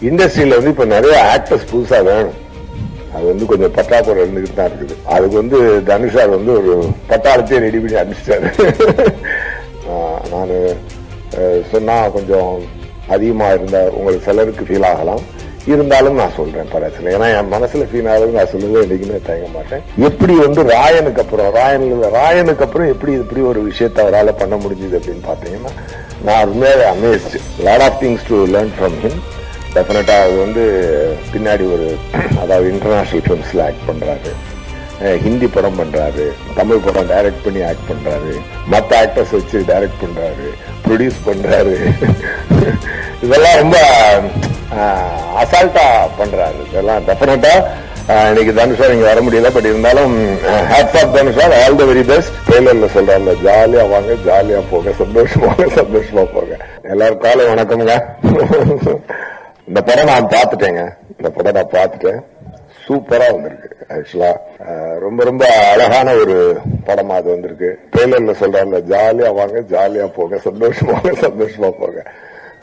இண்டஸ்ட்ரியில வந்து இப்ப நிறைய ஆக்டர்ஸ் புதுசா வேணும். அது வந்து கொஞ்சம் பற்றாக்குறை இருந்துகிட்டு தான் இருக்குது. அதுக்கு வந்து தனுஷார் வந்து ஒரு பட்டாளத்தையே ரெடி பண்ணி அனுப்பிச்சிட்டாரு. நான் சொன்னா கொஞ்சம் அதிகமா இருந்த உங்களுக்கு சிலருக்கு ஃபீல் ஆகலாம். இருந்தாலும் நான் சொல்றேன் பிரச்சனை. ஏன்னா என் மனசுல ஃபீல் ஆகுது, நான் சொல்லவே என்னைக்குமே தயங்க மாட்டேன். எப்படி வந்து ராயனுக்கு அப்புறம் எப்படி இப்படி ஒரு விஷயத்தை அவரால் பண்ண முடிஞ்சது அப்படின்னு பாத்தீங்கன்னா, நான் உண்மையாவே amazed. Lot of things to learn from him. டெஃபினட்டா அது வந்து பின்னாடி ஒரு அதாவது இன்டர்நேஷனல் ஃபிலிம்ஸ்ல ஆக்ட் பண்றாரு, ஹிந்தி படம் பண்றாரு, தமிழ் படம் டைரக்ட் பண்ணி ஆக்ட் பண்றாரு, மற்ற ஆக்டர்ஸ் வச்சு டைரக்ட் பண்றாரு, ப்ரொடியூஸ் பண்றாரு. இதெல்லாம் ரொம்ப அசால்ட்டா பண்றாரு. இதெல்லாம் டெஃபினட்டா இன்னைக்கு தனுஷா இங்க வர முடியல. பட் இருந்தாலும் ஹேட்ஸ் ஆஃப் தனுஷா, ஆல் தி வெரி பெஸ்ட். ட்ரெய்லர்ல சொல்றாங்க, ஜாலியா வாங்க, ஜாலியா போங்க, சந்தோஷமா போங்க. எல்லாரும் காலை வணக்கம்ங்க. இந்த படம் நான் பார்த்துட்டேன். சூப்பரா வந்திருக்கு. ஆக்சுவலா ரொம்ப ரொம்ப அழகான ஒரு படமா அது வந்திருக்கு. ட்ரெய்லர்ல சொல்றாங்க, ஜாலியா வாங்க, ஜாலியா போங்க, சந்தோஷமா போங்க.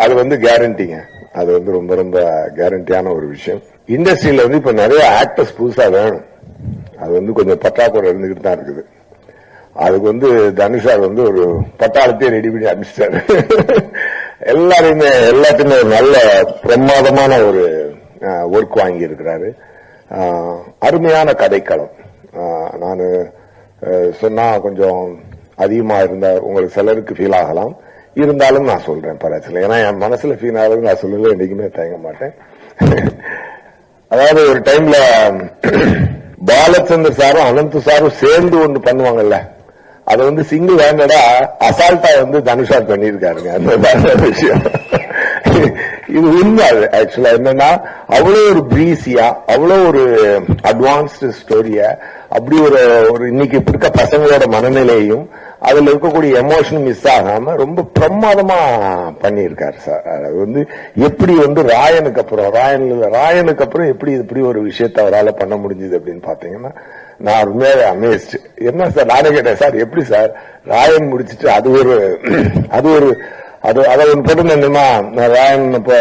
அது வந்து கேரண்டிங்க. அது வந்து ரொம்ப ரொம்ப கேரண்டியான ஒரு விஷயம். இண்டஸ்ட்ரியில வந்து இப்ப நிறைய ஆக்டர்ஸ் புதுசா வேணும். அது வந்து கொஞ்சம் பற்றாக்குறை இருந்துகிட்டு தான் இருக்குது. அதுக்கு வந்து தனுஷார் வந்து ஒரு பட்டாளத்தையே ரெடி பண்ணி அனுப்பிச்சிட்டாரு. எல்லாத்தையுமே ஒரு நல்ல பிரமாதமான ஒரு ஒர்க் வாங்கி இருக்கிறாரு. அருமையான கதைக்களம். நான் சொன்னா கொஞ்சம் அதிகமா இருந்த உங்களுக்கு சிலருக்கு ஃபீல் ஆகலாம். இருந்தாலும் நான் சொல்றேன் பிரச்சனை. ஏன்னா என் மனசுல ஃபீல் ஆகுது, நான் சொல்லவே என்னைக்குமே தயங்க மாட்டேன். அதாவது ஒரு டைம்ல பாலச்சந்தர் சாரும் அனந்த் சாரும் சேர்ந்து ஒன்று பண்ணுவாங்கல்ல, அதை வந்து சிங்கிள் ஹேண்டடா அசால்ட்டா வந்து தனுஷார் பண்ணியிருக்காருங்க. அந்த விஷயம் இது உண்மை. ஆக்சுவலா என்னன்னா, அவ்வளவு ஒரு பிரீசியா, அவ்வளவு ஒரு அட்வான்ஸ்டு ஸ்டோரிய, அப்படி ஒரு இன்னைக்கு இருக்க பசங்களோட மனநிலையும் அதுல இருக்கக்கூடிய எமோஷன் மிஸ் ஆகாம ரொம்ப பிரமாதமா பண்ணியிருக்காரு சார். அது வந்து எப்படி வந்து ராயனுக்கு அப்புறம் எப்படி இப்படி ஒரு விஷயத்தை அவரால் பண்ண முடிஞ்சது அப்படின்னு பாத்தீங்கன்னா, நான் உண்மையாவே அமேஸ்ட். என்ன சார், நானே கேட்டேன், சார் எப்படி சார் ராயன் முடிச்சுட்டு அதை ஒன்று போட்டுருந்தேன்மா, ராயன் இப்போ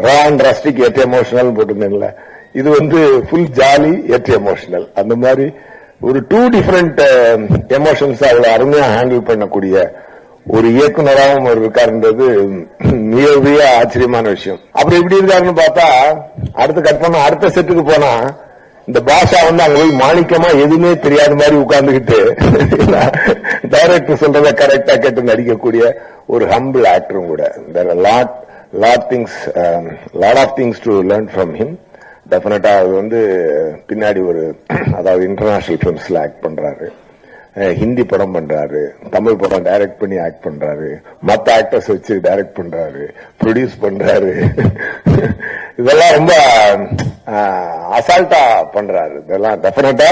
ராயன் ரஸ்டிக் எட் எமோஷனல் போட்டிருந்தேன்ல, இது வந்து ஃபுல் ஜாலி எட் எமோஷனல். அந்த மாதிரி ஒரு 2 டிஃபரெண்ட் எமோஷன்ஸ் அவ்வளவு அருமையா ஹேண்டில் பண்ணக்கூடிய ஒரு இயக்குனராகவும் ஒரு இருக்காருன்றது மிக ஆச்சரியமான விஷயம். அப்புறம் எப்படி இருக்காருன்னு பார்த்தா, அடுத்த செட்டுக்கு போனா இந்த பாஷா வந்து அங்க போய் மாணிக்கமா எதுவுமே தெரியாத மாதிரி உட்கார்ந்துகிட்டு டைரக்டர் சொல்றத கரெக்டா கேட்டு நடிக்கக்கூடிய ஒரு ஹம்பிள் ஆக்டரும் கூட. Lot of things to learn from him. டெஃபினட்டா அது வந்து பின்னாடி ஒரு அதாவது இன்டர்நேஷனல் ஃபிலிம்ஸ்ல ஆக்ட் பண்றாரு, ஹிந்தி படம் பண்றாரு, தமிழ் படம் டைரக்ட் பண்ணி ஆக்ட் பண்றாரு, மற்ற ஆக்டர்ஸ் வச்சு டைரக்ட் பண்றாரு, ப்ரொடியூஸ் பண்றாரு. இதெல்லாம் ரொம்ப அசால்ட்டா பண்றாரு. இதெல்லாம் டெஃபினட்டா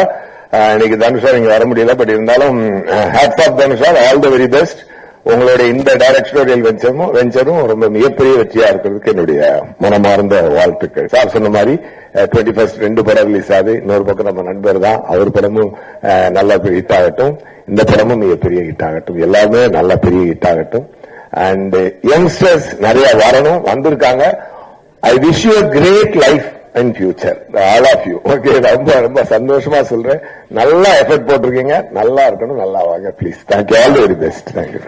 இன்னைக்கு தனுஷா இங்க வர முடியல. பட் இருந்தாலும் ஹேட்ஸ் ஆஃப் தனுஷா, ஆல் தி வெரி பெஸ்ட். உங்களுடைய இந்த டைரக்டோரியல் வெஞ்சரும் ரொம்ப மிகப்பெரிய வெற்றியா இருக்கிறதுக்கு என்னுடைய மனமார்ந்த வாழ்த்துக்கள். சார் சொன்ன மாதிரி 21st 2 படம் ரிலீஸ் ஆகுது. இன்னொரு பக்கம் நம்ம நண்பர் தான், அவர் படமும் நல்லா ஹிட் ஆகட்டும், இந்த படமும் மிகப்பெரிய ஹிட் ஆகட்டும், எல்லாமே நல்லா பெரிய ஹிட் ஆகட்டும். அண்ட் யங்ஸ்டர்ஸ் நிறைய வரணும், வந்திருக்காங்க. I wish you a great life in future, all of you. Okay, ரொம்ப ரொம்ப சந்தோஷமா சொல்றேன். நல்லா எஃபர்ட் போட்டிருக்கீங்க, நல்லா இருக்கணும், நல்லா வாங்க please. Thank you, all the very best. Thank you.